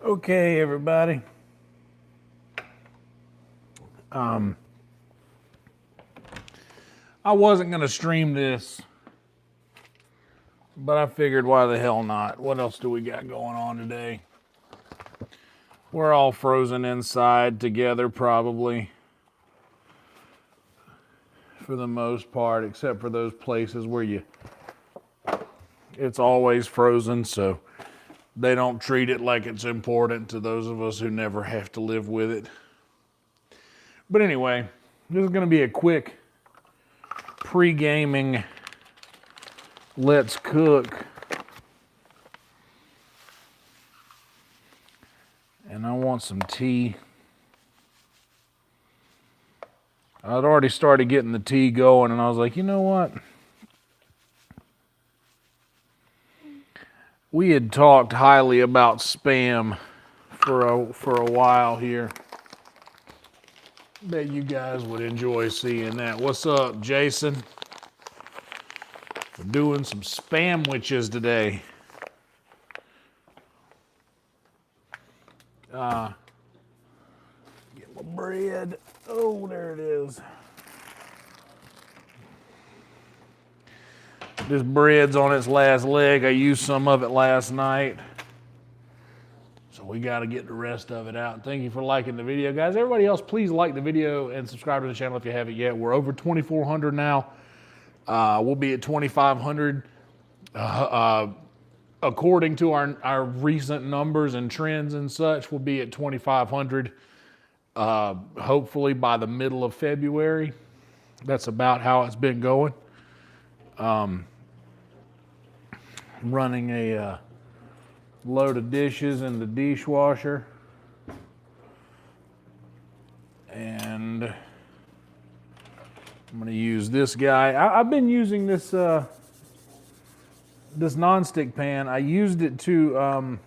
Okay, everybody. I wasn't going to stream this, but I figured why the hell not? What else do we got going on today? We're all frozen inside together, probably, for the most part, except for those places where it's always frozen, so they don't treat it like it's important to those of us who never have to live with it. But anyway, this is going to be a quick pre-gaming let's cook. And I want some tea. I'd already started getting the tea going, and I was like, you know what? We had talked highly about Spam for a while here. Bet you guys would enjoy seeing that. What's up, Jason? We're doing some Spam witches today. Get my bread. Oh, there it is. This bread's on its last leg. I used some of it last night. So we got to get the rest of it out. Thank you for liking the video, guys. Everybody else, please like the video and subscribe to the channel if you haven't yet. We're over 2,400 now. We'll be at 2,500 according to our recent numbers and trends and such. We'll be at 2,500 hopefully by the middle of February. That's about how it's been going. Running a load of dishes in the dishwasher, and I'm going to use this guy. I've been using this this nonstick pan. I used it to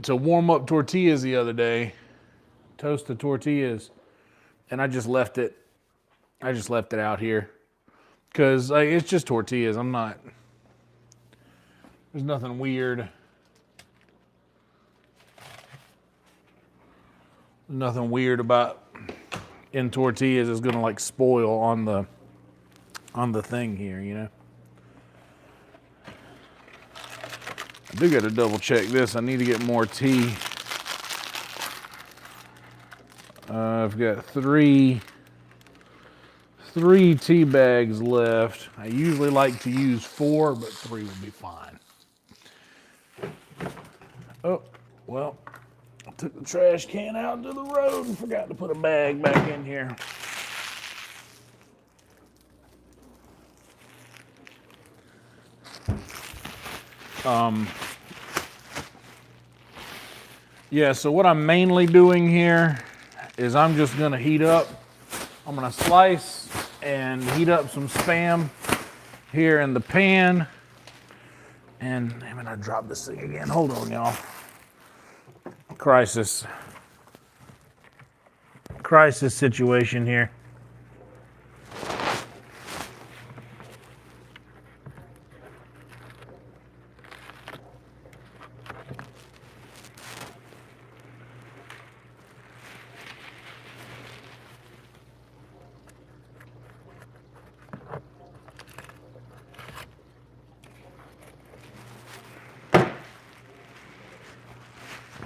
warm up tortillas the other day, toast the tortillas, and I just left it out here because it's just tortillas. There's nothing weird. Nothing weird about in tortillas is gonna like spoil on the thing here, you know. I do gotta double check this. I need to get more tea. I've got three tea bags left. I usually like to use 4, but 3 would be fine. Oh, well, I took the trash can out to the road and forgot to put a bag back in here. Yeah, so what I'm mainly doing here is I'm just gonna heat up. I'm gonna slice and heat up some Spam here in the pan. And damn it, I dropped this thing again. Hold on, y'all. Crisis situation here.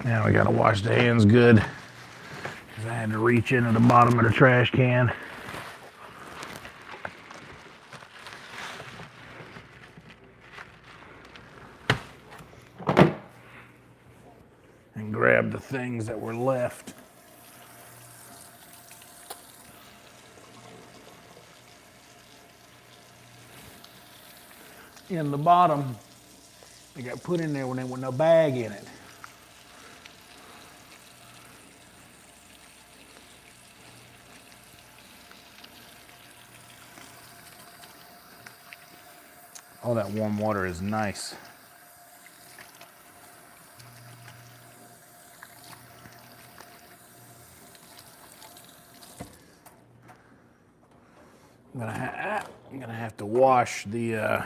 Now we gotta wash the hands good because I had to reach into the bottom of the trash can. And grab the things that were left. In the bottom, they got put in there when there was no bag in it. Oh, that warm water is nice. I'm gonna have to wash the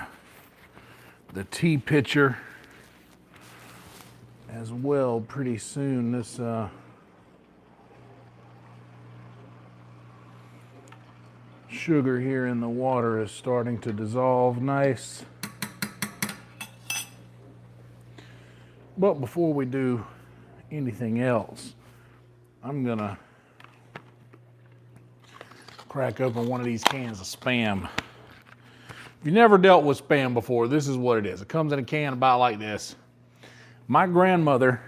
tea pitcher as well pretty soon. This sugar here in the water is starting to dissolve nice. But before we do anything else, I'm gonna crack open one of these cans of Spam. If you never dealt with Spam before, this is what it is. It comes in a can about like this. My grandmother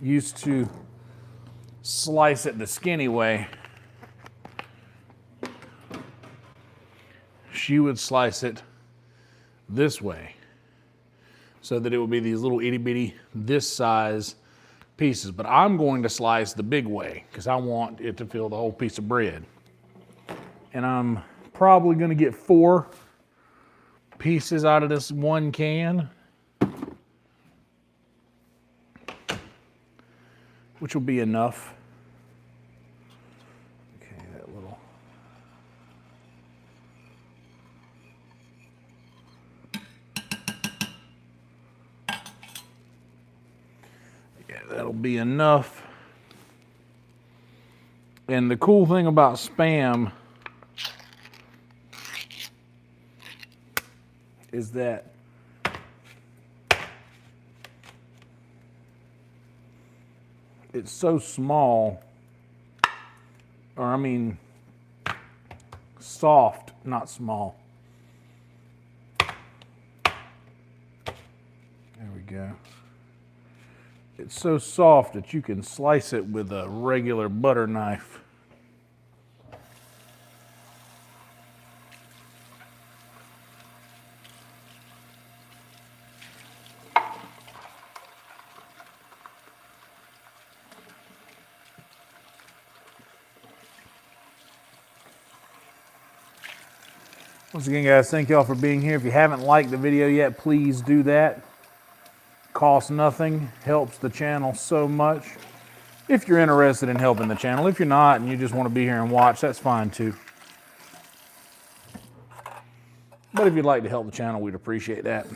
used to slice it the skinny way. She would slice it this way so that it would be these little itty bitty this size pieces. But I'm going to slice the big way because I want it to fill the whole piece of bread. And I'm probably going to get 4 pieces out of this one can, which will be enough. Okay, that little. Yeah, that'll be enough. And the cool thing about Spam is that it's so small, or I mean soft, not small. There we go. It's so soft that you can slice it with a regular butter knife. Once again, guys, thank y'all for being here. If you haven't liked the video yet, please do that. Costs nothing, helps the channel so much. If you're interested in helping the channel. If you're not and you just want to be here and watch, that's fine too. But if you'd like to help the channel, we'd appreciate that.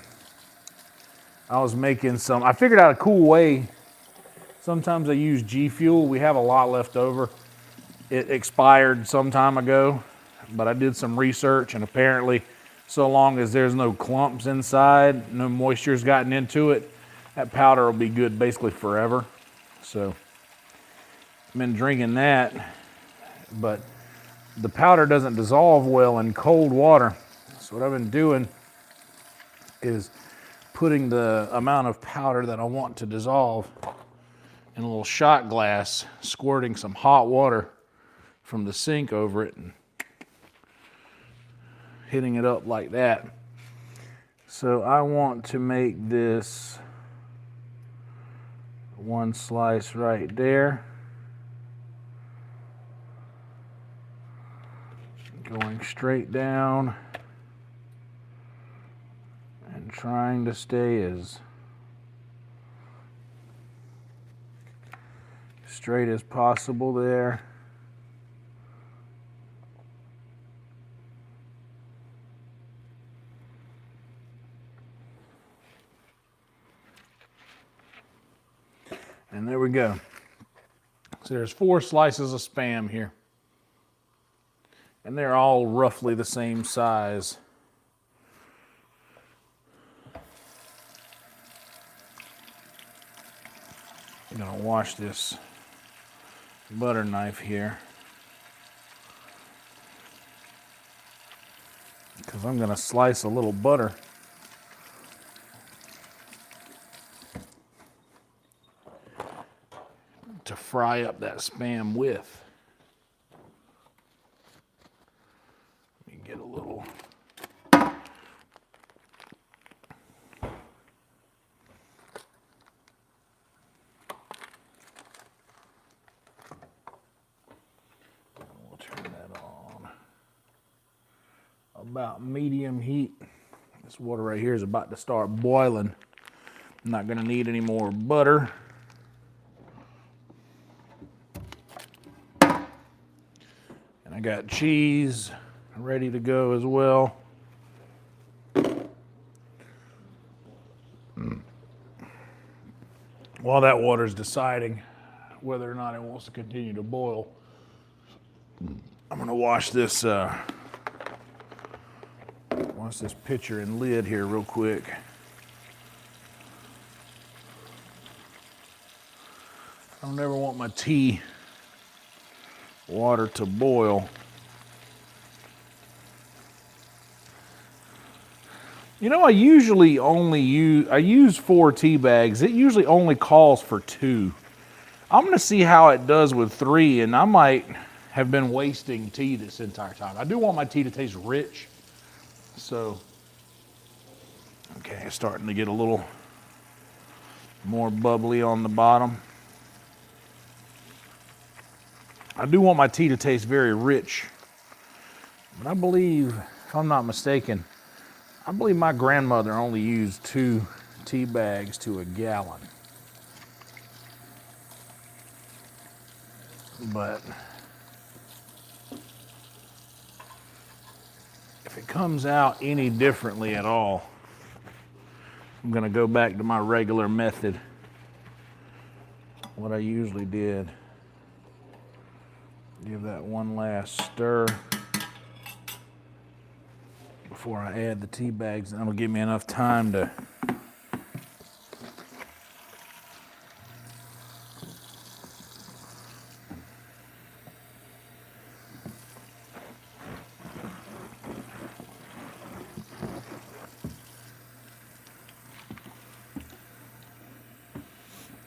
I figured out a cool way. Sometimes I use G Fuel. We have a lot left over. It expired some time ago, but I did some research, and apparently so long as there's no clumps inside, no moisture's gotten into it, that powder will be good basically forever. So I've been drinking that, but the powder doesn't dissolve well in cold water. So what I've been doing is putting the amount of powder that I want to dissolve in a little shot glass, squirting some hot water from the sink over it and hitting it up like that. So I want to make this one slice right there, going straight down and trying to stay as straight as possible there. And there we go. So there's 4 slices of Spam here. And they're all roughly the same size. I'm gonna wash this butter knife here, because I'm gonna slice a little butter to fry up that Spam with. Let me get a little. We'll turn that on. About medium heat. This water right here is about to start boiling. I'm not gonna need any more butter. I got cheese ready to go as well. while that water's deciding whether or not it wants to continue to boil, I'm gonna wash this pitcher and lid here real quick. I don't ever want my tea water to boil. You know, I usually only use 4 tea bags. It usually only calls for 2. I'm gonna see how it does with 3, and I might have been wasting tea this entire time. I do want my tea to taste rich, so, okay, it's starting to get a little more bubbly on the bottom. I do want my tea to taste very rich, but I believe, if I'm not mistaken, I believe my grandmother only used 2 tea bags to a gallon. But if it comes out any differently at all, I'm gonna go back to my regular method, what I usually did. Give that one last stir before I add the tea bags, and that'll give me enough time to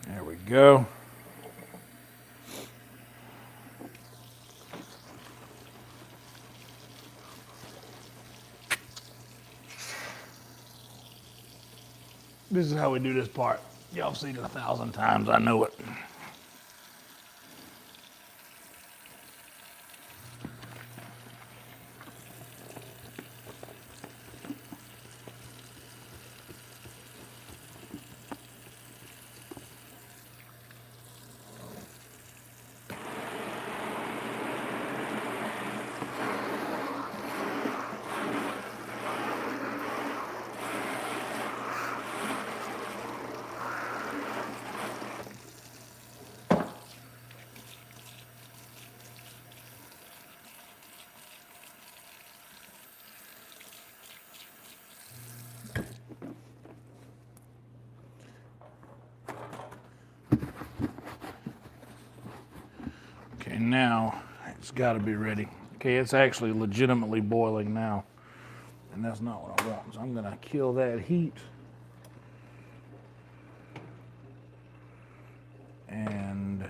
there we go. This is how we do this part. Y'all have seen it 1,000 times, I know it. Okay, now it's got to be ready. Okay, it's actually legitimately boiling now, and that's not what I want. So I'm gonna kill that heat and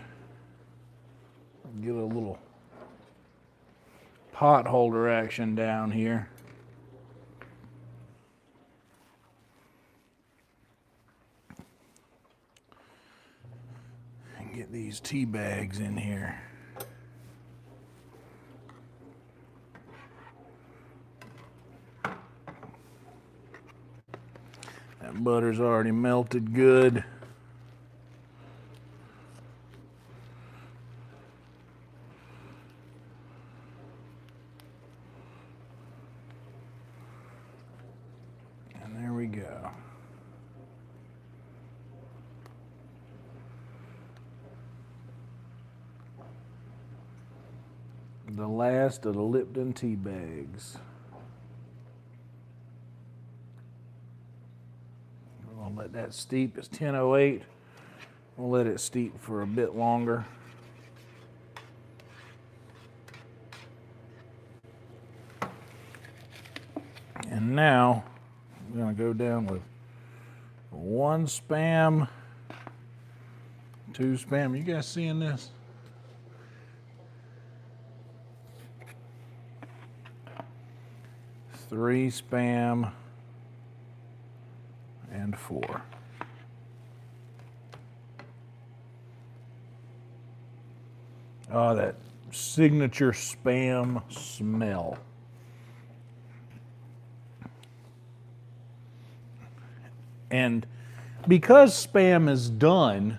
get a little pot holder action down here. And get these tea bags in here. That butter's already melted good. And there we go. The last of the Lipton tea bags. We'll let that steep. It's 10:08. We'll let it steep for a bit longer. And now I'm going to go down with 1 Spam, 2 Spam. You guys seeing this? Three Spam and 4. Oh, that signature Spam smell. And because Spam is done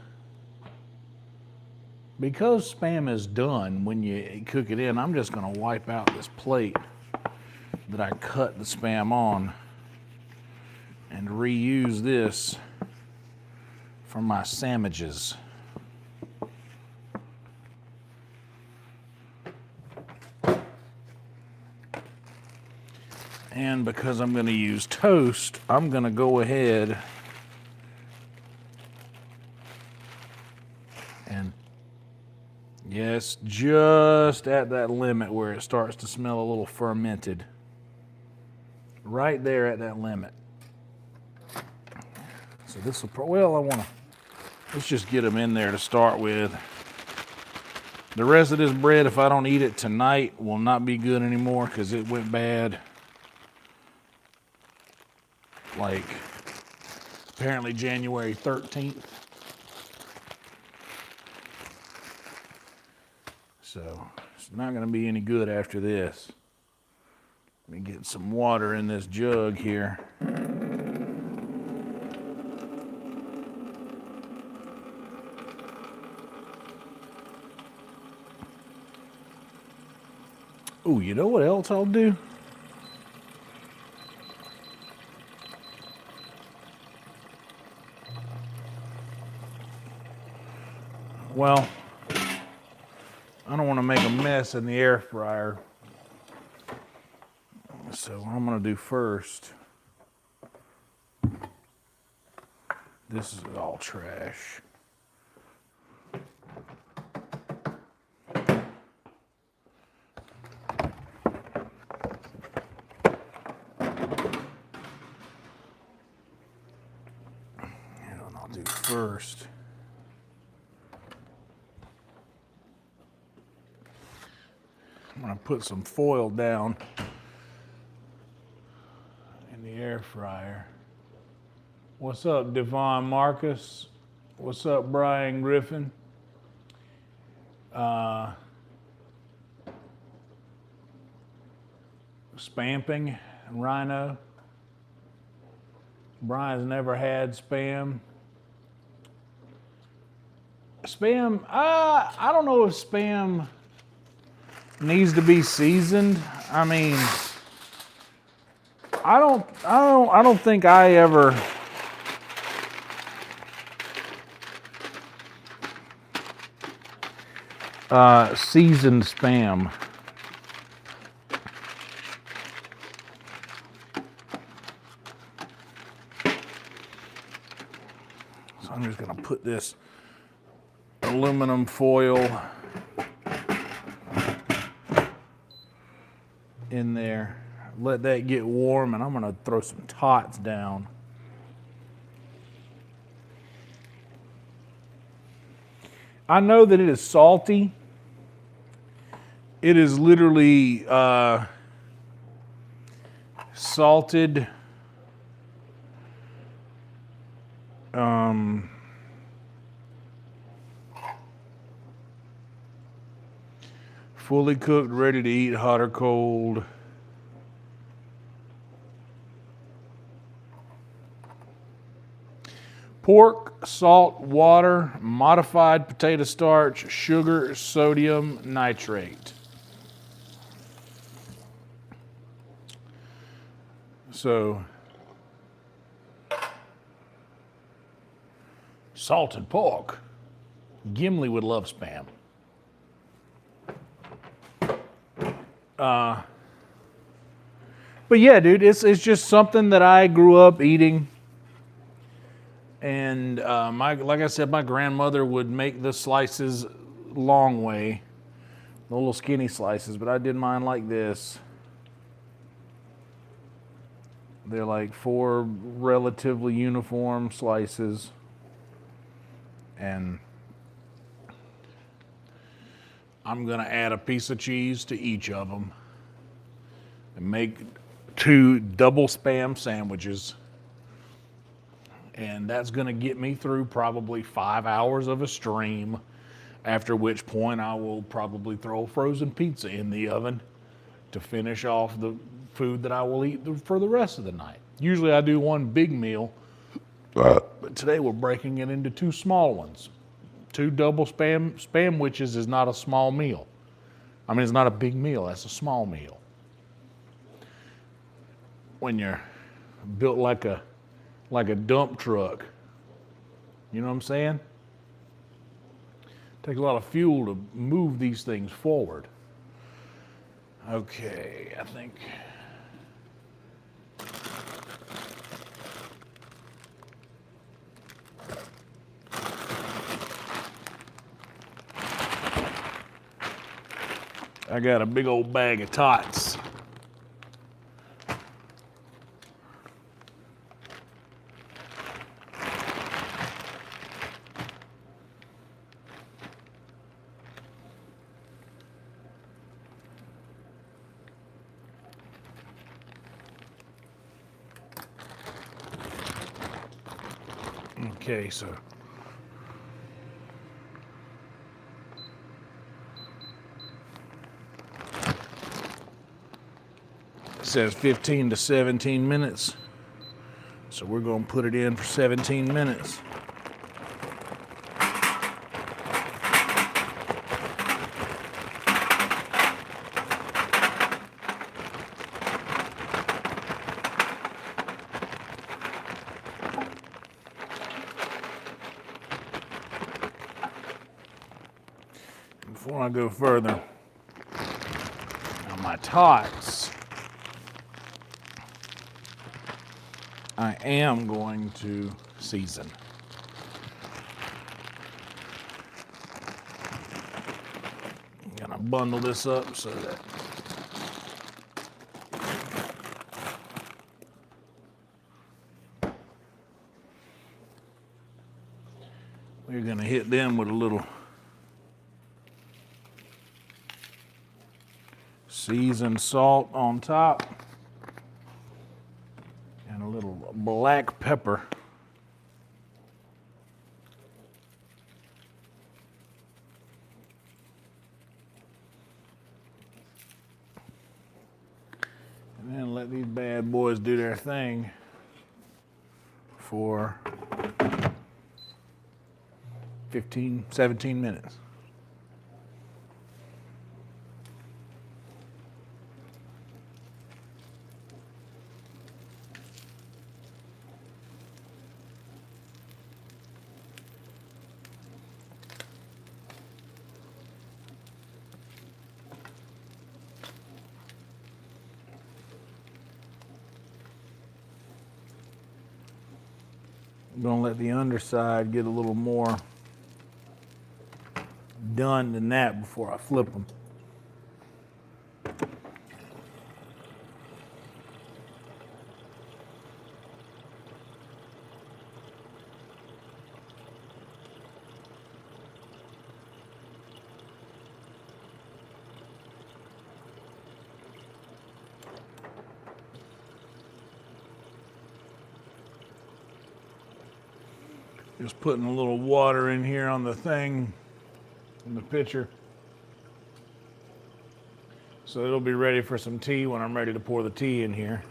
when you cook it in, I'm just going to wipe out this plate that I cut the Spam on and reuse this for my sandwiches. And because I'm going to use toast, I'm going to go ahead and, yes, just at that limit where it starts to smell a little fermented. Right there at that limit. So this will, well, let's just get them in there to start with. The rest of this bread, if I don't eat it tonight, will not be good anymore because it went bad. Like, apparently January 13th. So, it's not going to be any good after this. Let me get some water in this jug here. Oh, you know what else I'll do? Well, I don't want to make a mess in the air fryer. So what I'm going to do first, this is all trash. And what I'll do first, I'm going to put some foil down in the air fryer. What's up, Devon Marcus? What's up, Brian Griffin? Spamping and Rhino. Brian's never had Spam. Spam, I don't know if Spam needs to be seasoned. I mean, I don't think I ever seasoned Spam. So I'm just gonna put this aluminum foil in there, let that get warm, and I'm gonna throw some tots down. I know that it is salty. It is literally salted fully cooked, ready to eat, hot or cold. Pork, salt, water, modified potato starch, sugar, sodium nitrate. So, salted pork. Gimli would love Spam. But yeah, dude, it's just something that I grew up eating. And like I said, my grandmother would make the slices long way, the little skinny slices, but I did mine like this. They're like 4 relatively uniform slices. And I'm gonna add a piece of cheese to each of them and make 2 double Spam sandwiches. And that's gonna get me through probably 5 hours of a stream, after which point I will probably throw a frozen pizza in the oven to finish off the food that I will eat for the rest of the night. Usually I do one big meal, but today we're breaking it into 2 small ones. 2 double Spamwiches is not a small meal. I mean, it's not a big meal, that's a small meal. When you're built like a dump truck, You know what I'm saying? Takes a lot of fuel to move these things forward. Okay, I think. I got a big old bag of tots. Okay, so it says 15 to 17 minutes. So we're going to put it in for 17 minutes. Before I go further, now my tots, I am going to season. I'm gonna bundle this up so that we're gonna hit them with a little seasoned salt on top and a little black pepper. And then let these bad boys do their thing for 15, 17 minutes. I'm gonna let the underside get a little more done than that before I flip them. Just putting a little water in here on the thing, in the pitcher. So it'll be ready for some tea when I'm ready to pour the tea in here.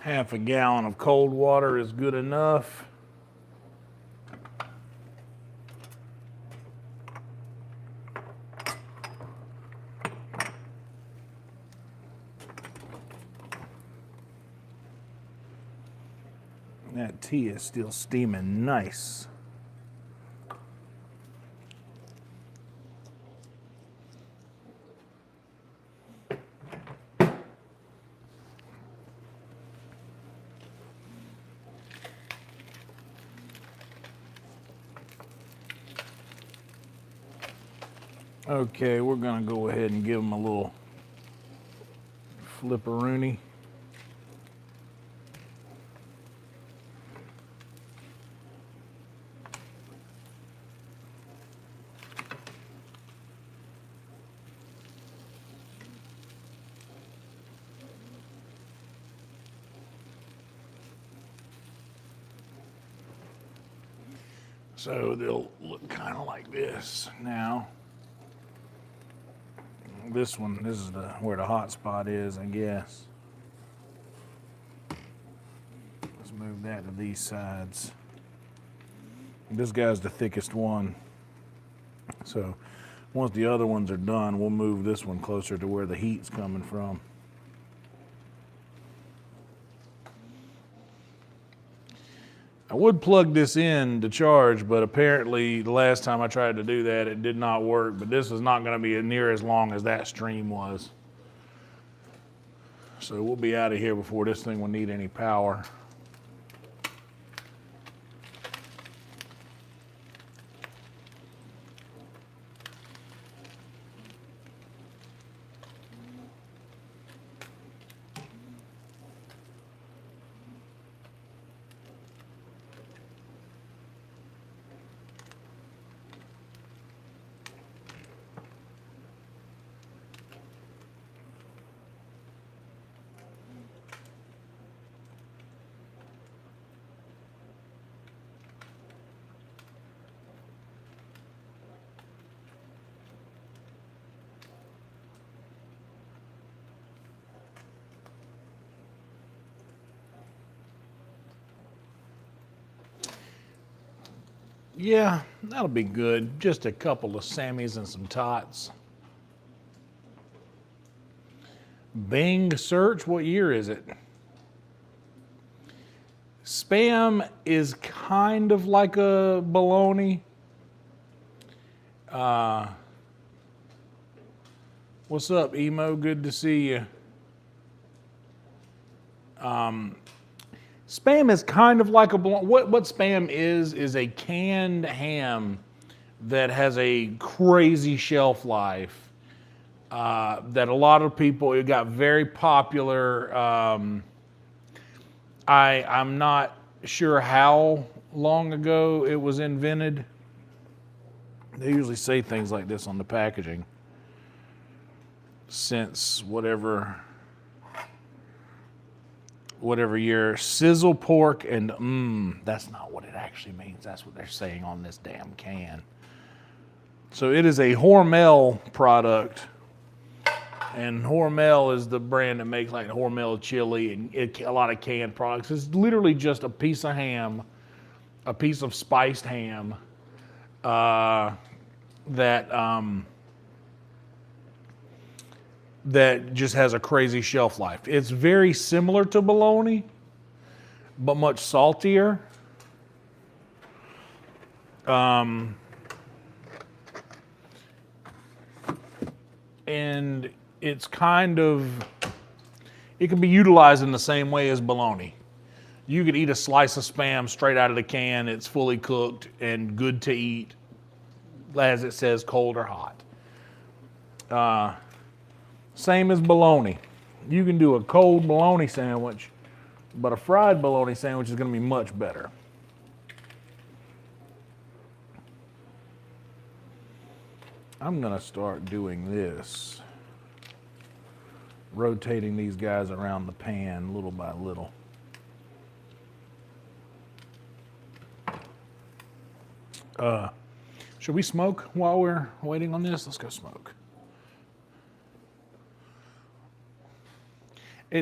Half a gallon of cold water is good enough. That tea is still steaming nice. Okay, we're gonna go ahead and give them a little flipperoonie. So they'll look kind of like this now. This one, this is where the hot spot is, I guess. Let's move that to these sides. This guy's the thickest one. So once the other ones are done, we'll move this one closer to where the heat's coming from. I would plug this in to charge, but apparently the last time I tried to do that, it did not work. But this is not going to be near as long as that stream was. So we'll be out of here before this thing will need any power. Yeah, that'll be good. Just a couple of Sammys and some tots. Bing search, what year is it? Spam is kind of like a bologna. What's up, Emo? Good to see you. Spam is kind of like a bologna. What Spam is a canned ham that has a crazy shelf life. That a lot of people, it got very popular. I'm not sure how long ago it was invented. They usually say things like this on the packaging. Since whatever year, sizzle pork and that's not what it actually means. That's what they're saying on this damn can. So it is a Hormel product. And Hormel is the brand that makes like Hormel chili and a lot of canned products. It's literally just a piece of ham, a piece of spiced ham that just has a crazy shelf life. It's very similar to bologna, but much saltier. And it's kind of, it can be utilized in the same way as bologna. You could eat a slice of Spam straight out of the can. It's fully cooked and good to eat, as it says, cold or hot. Same as bologna. You can do a cold bologna sandwich, but a fried bologna sandwich is going to be much better. I'm going to start doing this. Rotating these guys around the pan little by little. Should we smoke while we're waiting on this? Let's go smoke.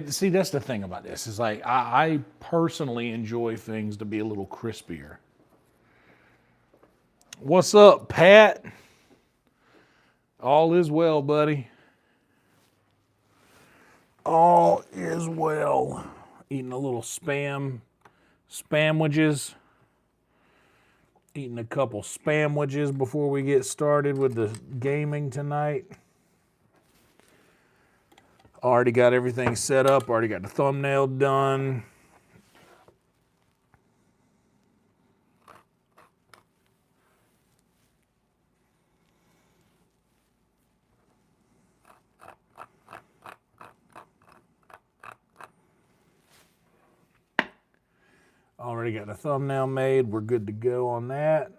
See, that's the thing about this. Is like I personally enjoy things to be a little crispier. What's up, Pat? All is well, buddy. All is well. Eating a little spamwages. Eating a couple spamwages before we get started with the gaming tonight. Already got everything set up. Already got the thumbnail done. Already got the thumbnail made. We're good to go on that.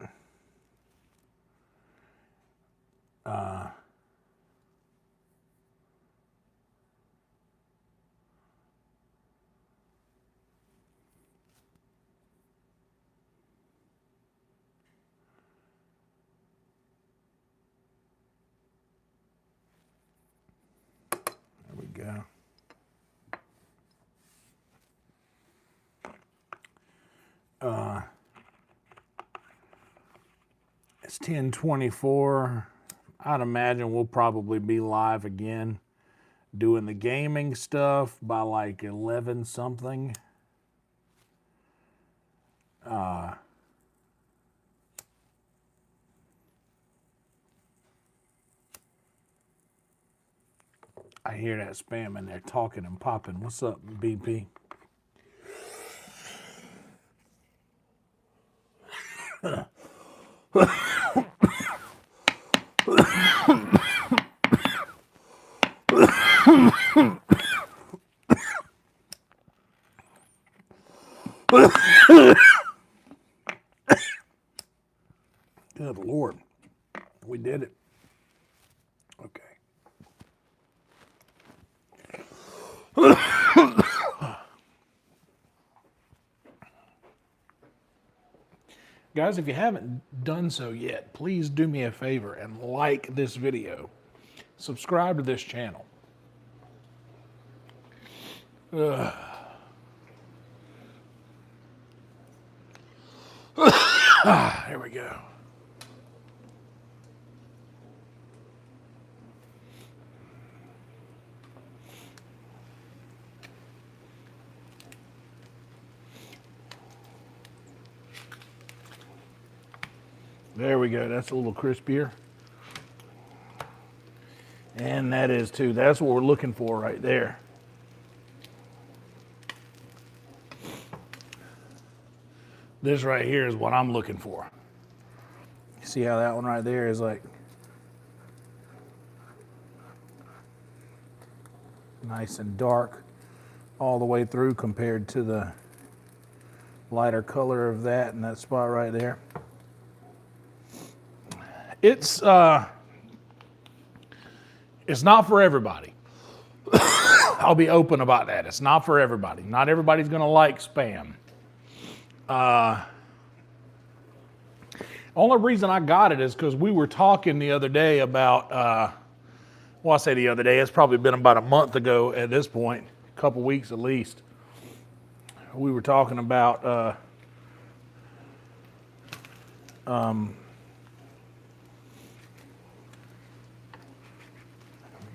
There we go. It's 10:24. I'd imagine we'll probably be live again doing the gaming stuff by like 11 something. I hear that spam in there talking and popping. What's up, BP? Good Lord. We did it. Okay. Guys, if you haven't done so yet, please do me a favor and like this video. Subscribe to this channel. There we go. There we go. That's a little crispier. And that is too. That's what we're looking for right there. This right here is what I'm looking for. See how that one right there is like nice and dark all the way through compared to the lighter color of that and that spot right there. It's not for everybody. I'll be open about that. It's not for everybody. Not everybody's gonna like Spam. Only reason I got it is because we were talking the other day about, well, I say the other day, it's probably been about a month ago at this point, a couple weeks at least. We were talking about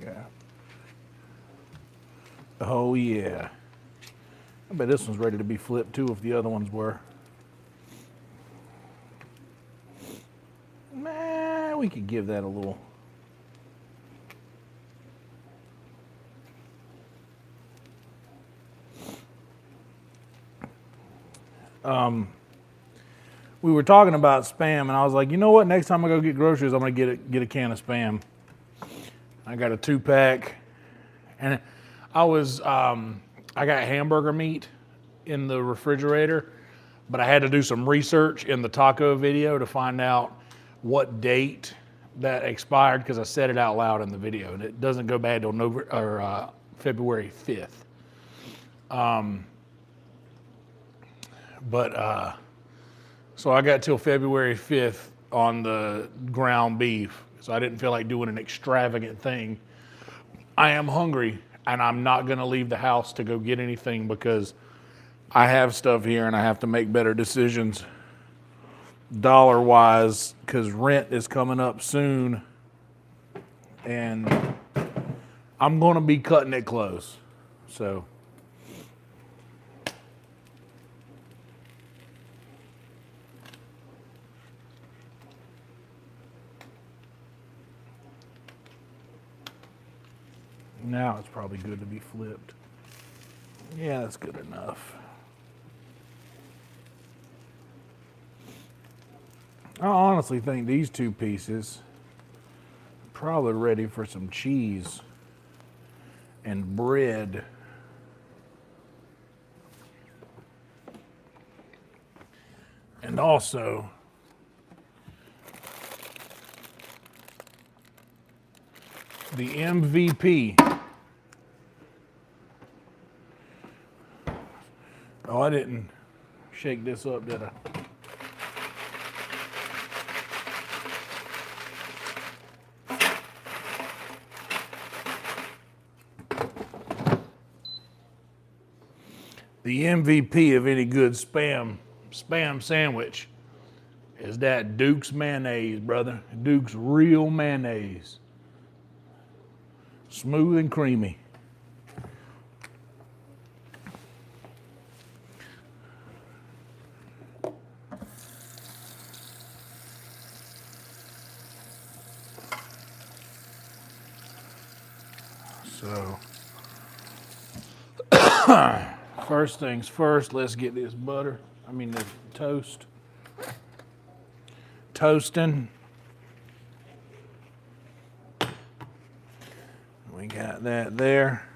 yeah. Oh yeah. I bet this one's ready to be flipped too if the other ones were. Nah, we could give that a little. We were talking about Spam, and I was like, you know what? Next time I go get groceries, I'm gonna get a can of Spam. I got a 2-pack, and I got hamburger meat in the refrigerator, but I had to do some research in the taco video to find out what date that expired because I said it out loud in the video, and it doesn't go bad till February 5th. So I got till February 5th on the ground beef, so I didn't feel like doing an extravagant thing. I am hungry, and I'm not gonna leave the house to go get anything because I have stuff here and I have to make better decisions dollar-wise because rent is coming up soon, and I'm gonna be cutting it close, so. Now it's probably good to be flipped. Yeah, that's good enough. I honestly think these two pieces are probably ready for some cheese and bread. And also the MVP. Oh, I didn't shake this up, did I? The MVP of any good spam sandwich is that Duke's mayonnaise, brother. Duke's real mayonnaise. Smooth and creamy. So, first things first, let's get this the toast. Toasting. We got that there.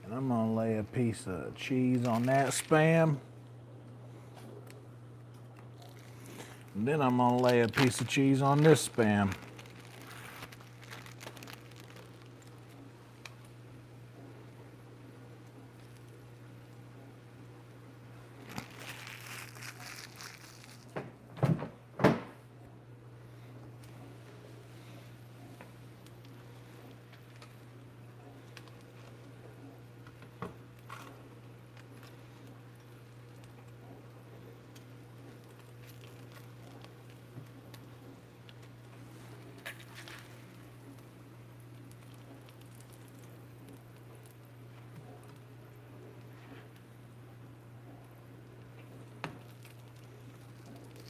And I'm gonna lay a piece of cheese on that Spam. And then I'm gonna lay a piece of cheese on this Spam.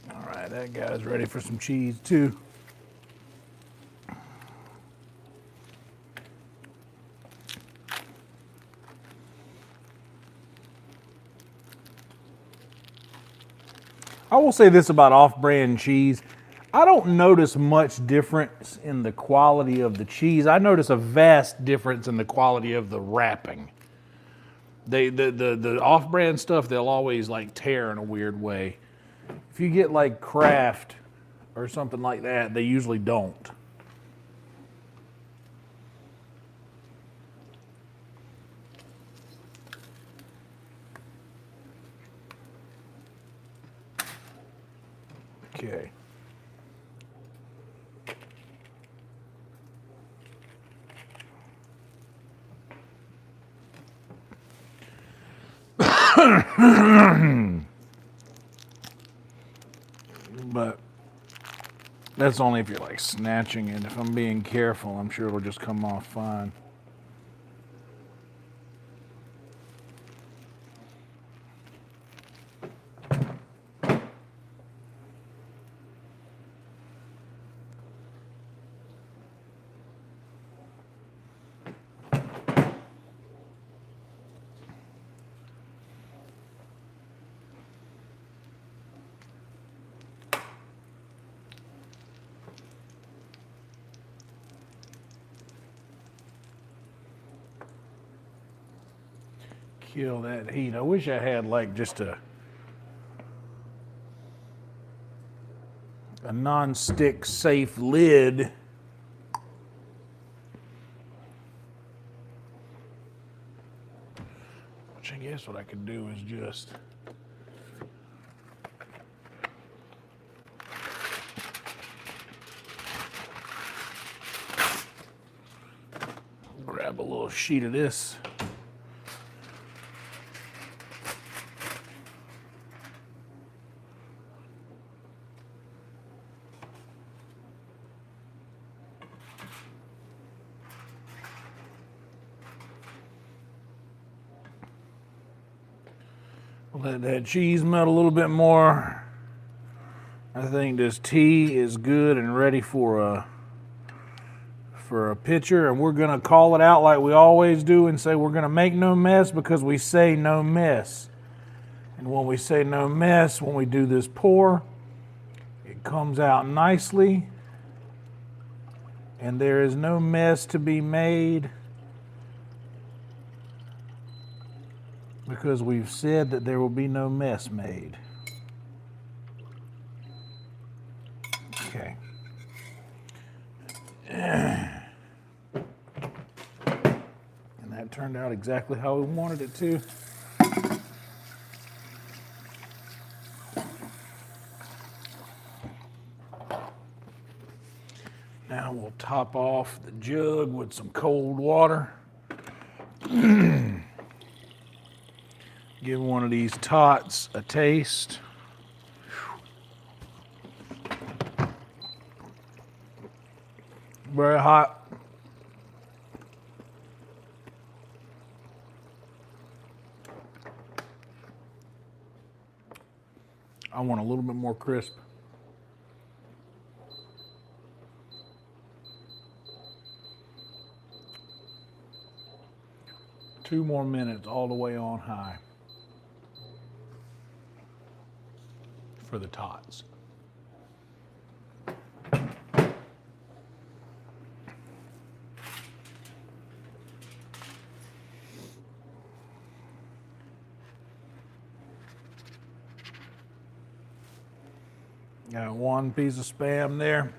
All right, that guy's ready for some cheese too. I will say this about off-brand cheese. I don't notice much difference in the quality of the cheese. I notice a vast difference in the quality of the wrapping. The off-brand stuff, they'll always like tear in a weird way. If you get like Kraft or something like that, they usually don't. Okay. But that's only if you're like snatching it. If I'm being careful, I'm sure it'll just come off fine. Kill that heat. I wish I had like just a non-stick safe lid. Which I guess what I could do is just grab a little sheet of this. Let that cheese melt a little bit more. I think this tea is good and ready for a pitcher, and we're gonna call it out like we always do and say we're gonna make no mess because we say no mess. And when we say no mess, when we do this pour, it comes out nicely and there is no mess to be made. Because we've said that there will be no mess made. Okay. And that turned out exactly how we wanted it to. Now we'll top off the jug with some cold water. Give one of these tots a taste. Very hot. I want a little bit more crisp. Two more minutes all the way on high for the tots. Got one piece of Spam there.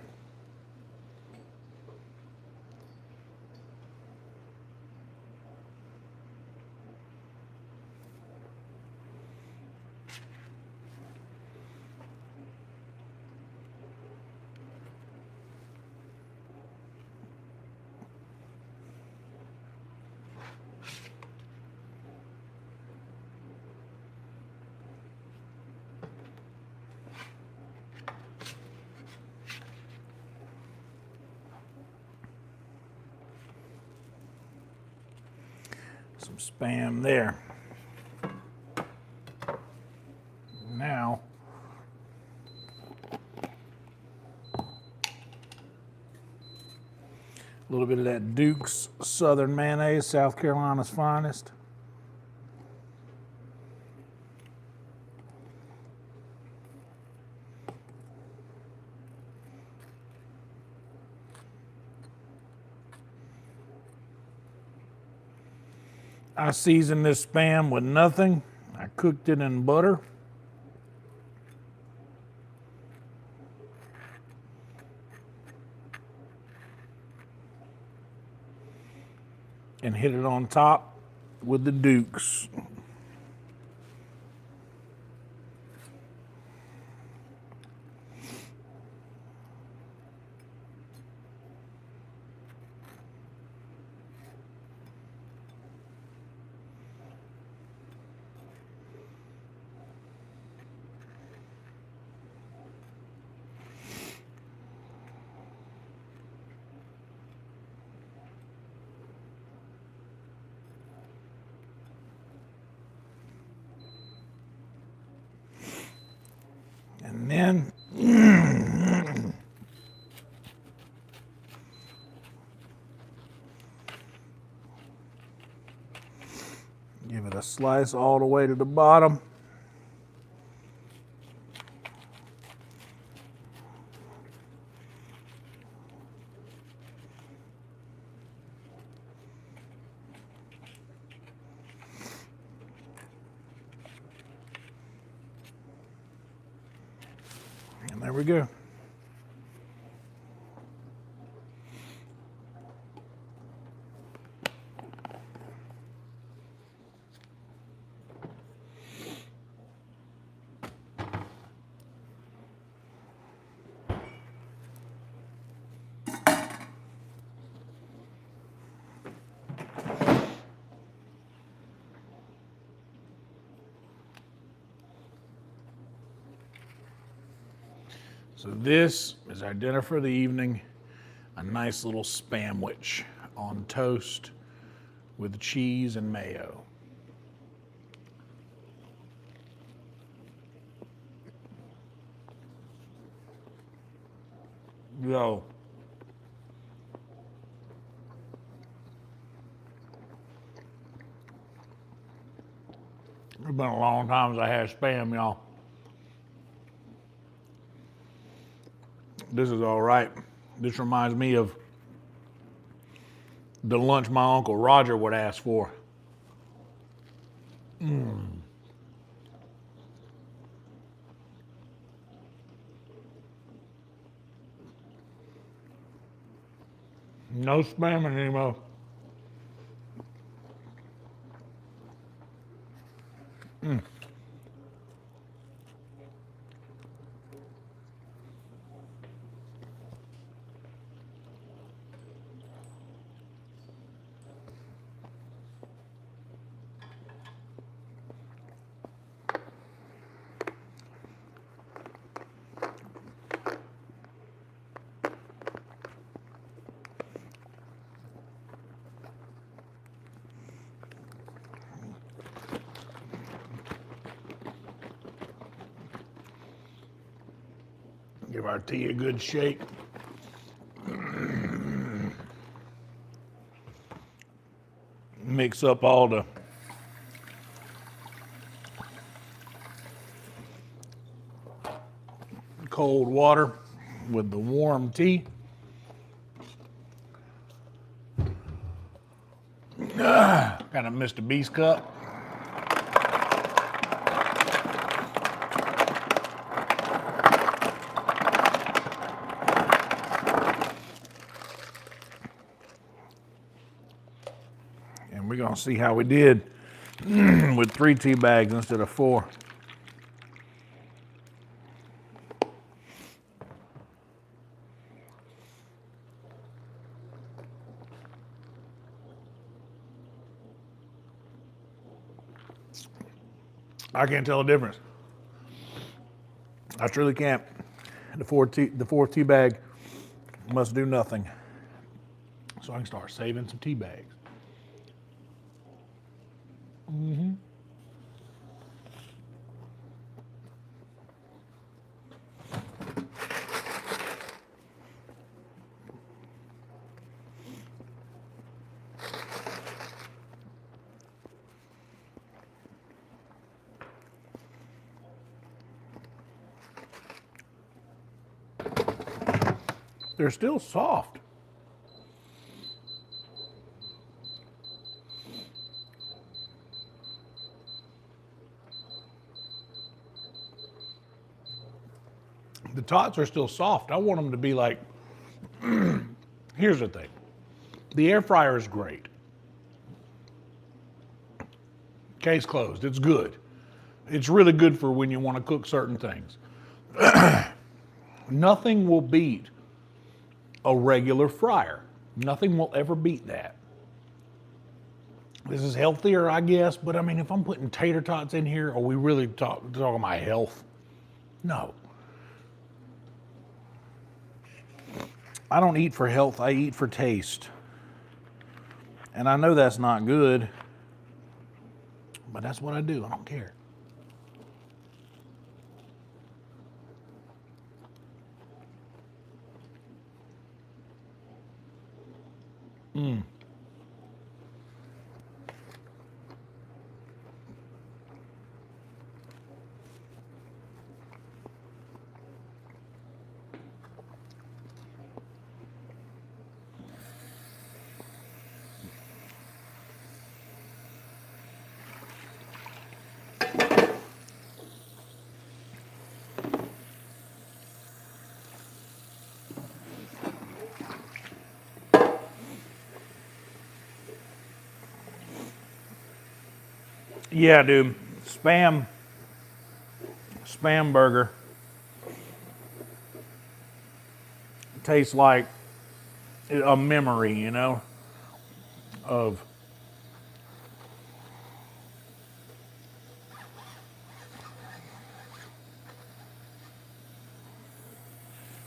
Some Spam there. Now, a little bit of that Duke's Southern Mayonnaise, South Carolina's finest. I seasoned this Spam with nothing. I cooked it in butter. And hit it on top with the Dukes. And then give it a slice all the way to the bottom. And there we go. So this is our dinner for the evening, a nice little Spamwich on toast with cheese and mayo. Yo. It's been a long time since I had Spam, y'all. This is all right. This reminds me of the lunch my Uncle Roger would ask for. No Spam anymore. Give our tea a good shake. Mix up all the cold water with the warm tea. Kind of missed a Beast cup. And we're going to see how we did with 3 tea bags instead of 4. I can't tell the difference. I truly can't. The fourth tea bag must do nothing. So I can start saving some tea bags. They're still soft. The tots are still soft. I want them to be like, here's the thing. The air fryer is great. Case closed, it's good. It's really good for when you want to cook certain things. Nothing will beat a regular fryer. Nothing will ever beat that. This is healthier, I guess, but I mean, if I'm putting tater tots in here, are we really talking about health? No. I don't eat for health, I eat for taste. And I know that's not good, but that's what I do, I don't care. Yeah, dude. Spam burger tastes like a memory, you know, of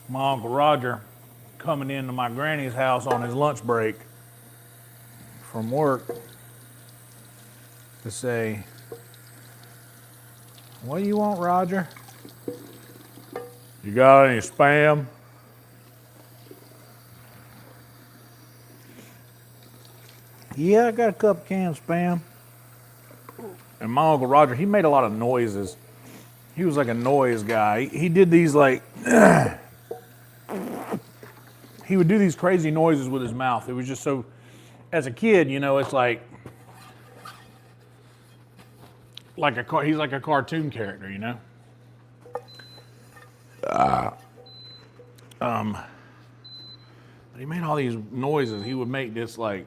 my Uncle Roger coming into my granny's house on his lunch break from work to say, "What do you want, Roger? You got any spam?" "Yeah, I got a couple cans of spam." And my Uncle Roger, he made a lot of noises. He was like a noise guy. He did these like, he would do these crazy noises with his mouth. It was just so, as a kid, you know, it's like he's like a cartoon character, you know? But he made all these noises. He would make this like,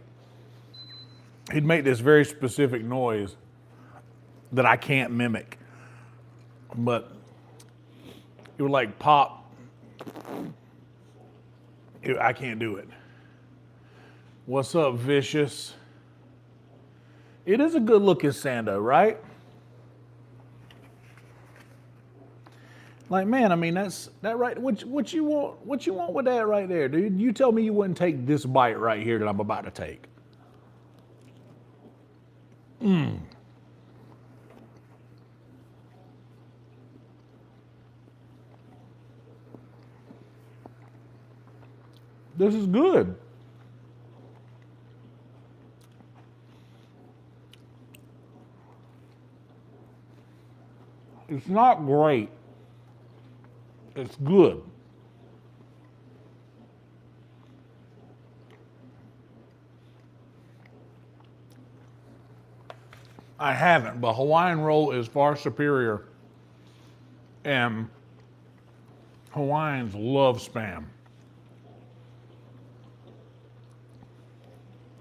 he'd make this very specific noise that I can't mimic. But it would like pop. I can't do it. What's up, Vicious? It is a good looking Sando, right? Like, man, I mean, that right. What you want with that right there, dude? You tell me you wouldn't take this bite right here that I'm about to take. This is good. It's not great. It's good. I haven't, but Hawaiian roll is far superior. And Hawaiians love Spam.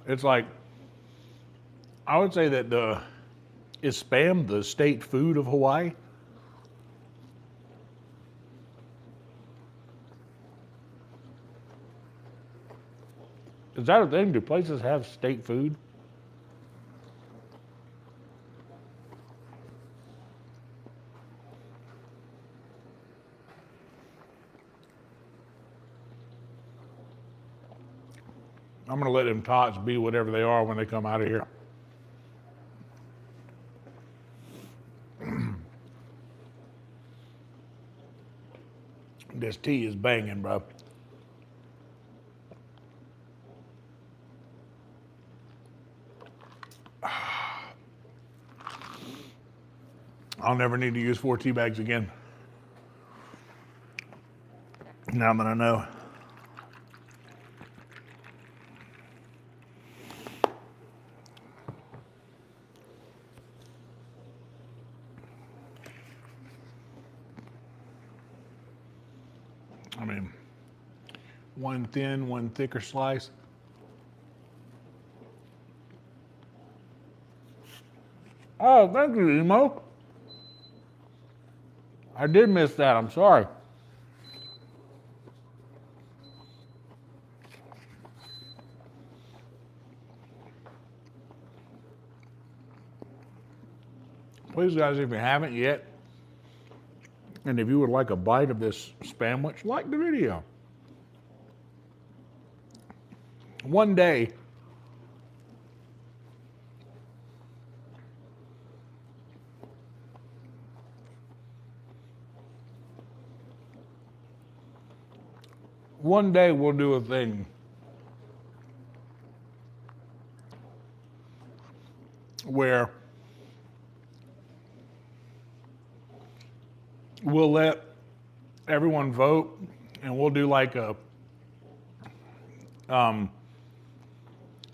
It's like, I would say that is Spam the state food of Hawaii? Is that a thing? Do places have state food? I'm going to let them tots be whatever they are when they come out of here. This tea is banging, bro. I'll never need to use 4 tea bags again. Now that I know. I mean, one thin, one thicker slice. Oh, thank you, Emo. I did miss that. I'm sorry. Please, guys, if you haven't yet, and if you would like a bite of this Spamwich, like the video. One day, we'll do a thing where we'll let everyone vote, and we'll do like a,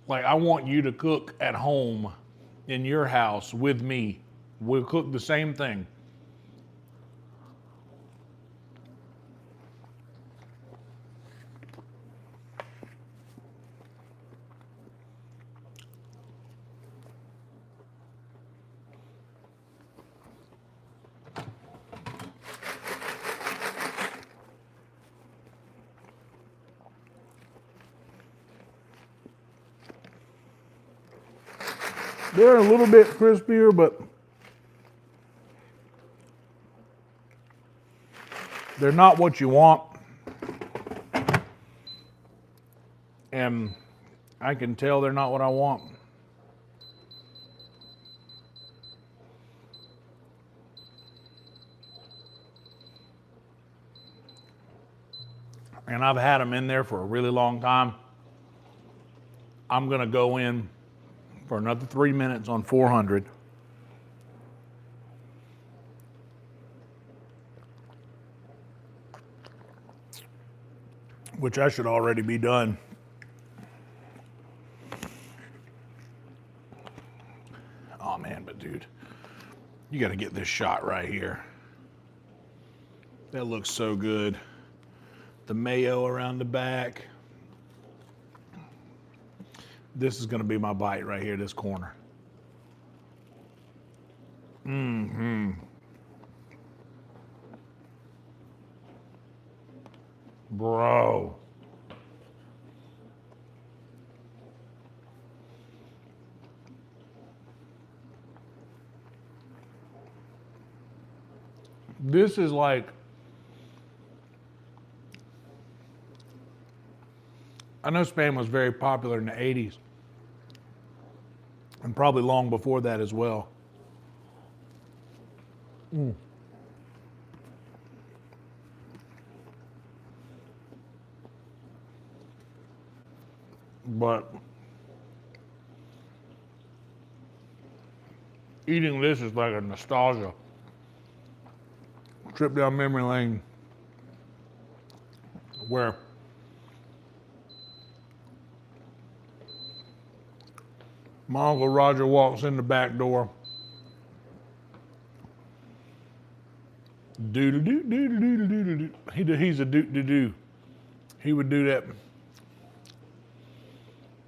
like I want you to cook at home in your house with me. We'll cook the same thing. They're a little bit crispier, but they're not what you want. And I can tell they're not what I want. And I've had them in there for a really long time. I'm gonna go in for another 3 minutes on 400. Which I should already be done. Oh man, but dude, you gotta get this shot right here. That looks so good. The mayo around the back. This is gonna be my bite right here, this corner. Mm-hmm. Bro. This is like, I know Spam was very popular in the 80s. And probably long before that as well. Mm. But eating this is like a nostalgia trip down memory lane where my Uncle Roger walks in the back door. Do-do-do-do-do-do-do-do. He's a do-do-do. He would do that.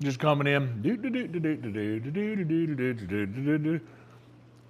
Just coming in. Do-do-do-do-do-do-do-do-do-do-do-do-do.